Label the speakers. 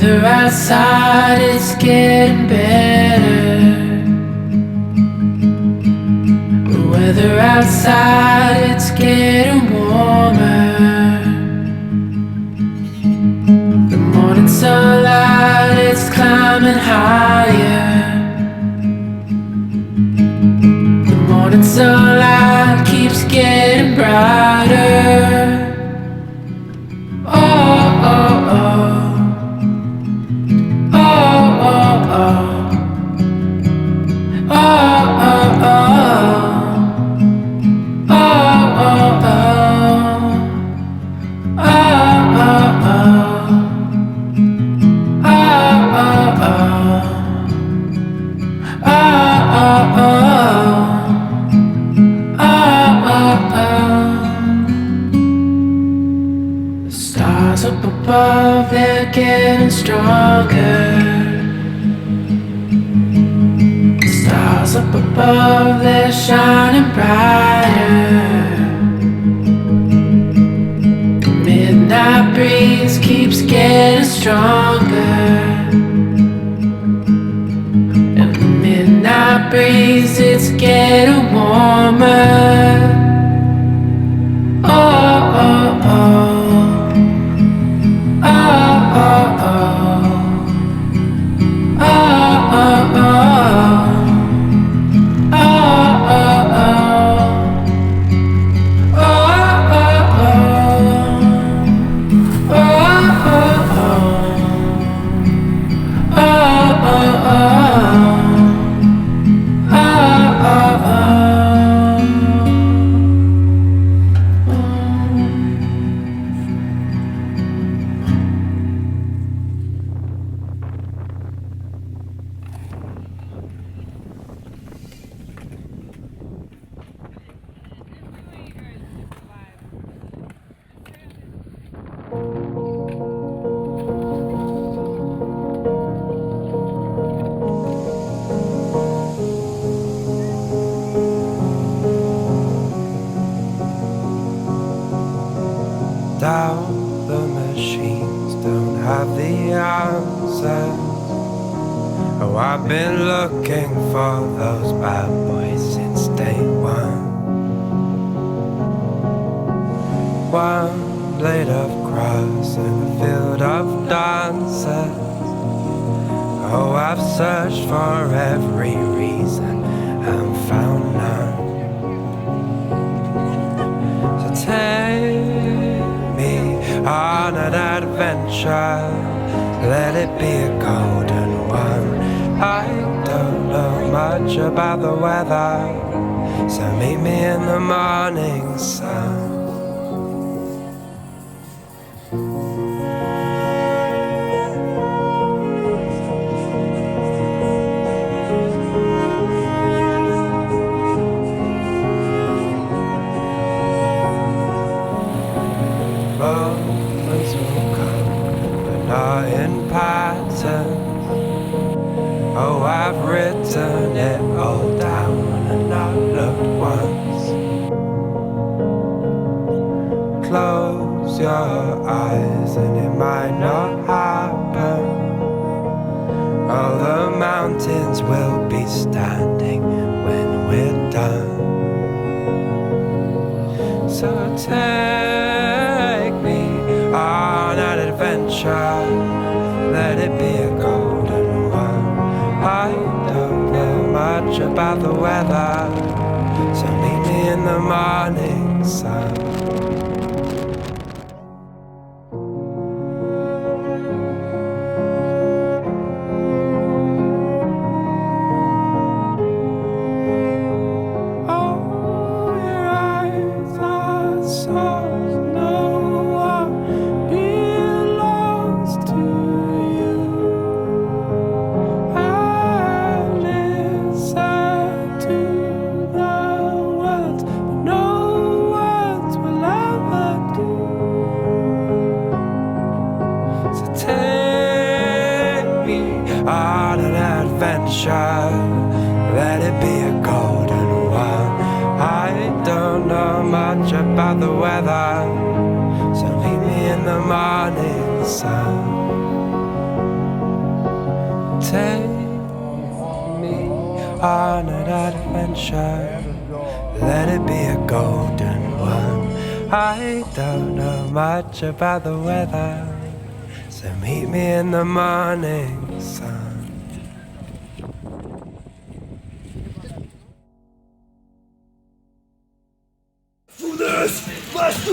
Speaker 1: weather outside is getting better. The weather outside, it's getting warmer. The morning sunlight, it's climbing higher. The morning sunlight keeps getting brighter. Stars up above, they're getting stronger. Stars up above, they're shining brighter. The midnight breeze keeps getting stronger. And the midnight breeze, it's getting warmer.
Speaker 2: Doubt the machines don't have the answers. Oh, I've been looking for those bad boys since day one. One blade of grass in a field of dancers. Oh, I've searched for every reason and found none. So take me on an adventure, let it be a golden one. I don't know much about the weather, so meet me in the morning sun. Moments will come, but not in patterns. Oh, I've written it all down and not looked once. Close your eyes and it might not happen. Oh, the mountains will be standing when we're done. So take me on an adventure, let it be a golden one. I don't know much about the weather, so meet me in the morning sun. On an adventure, let it be a golden one. I don't know much about the weather, so meet me in the morning sun. on that adventure. Let it be a golden one. I don't know much about the weather, so meet me in the morning sun.
Speaker 3: Masz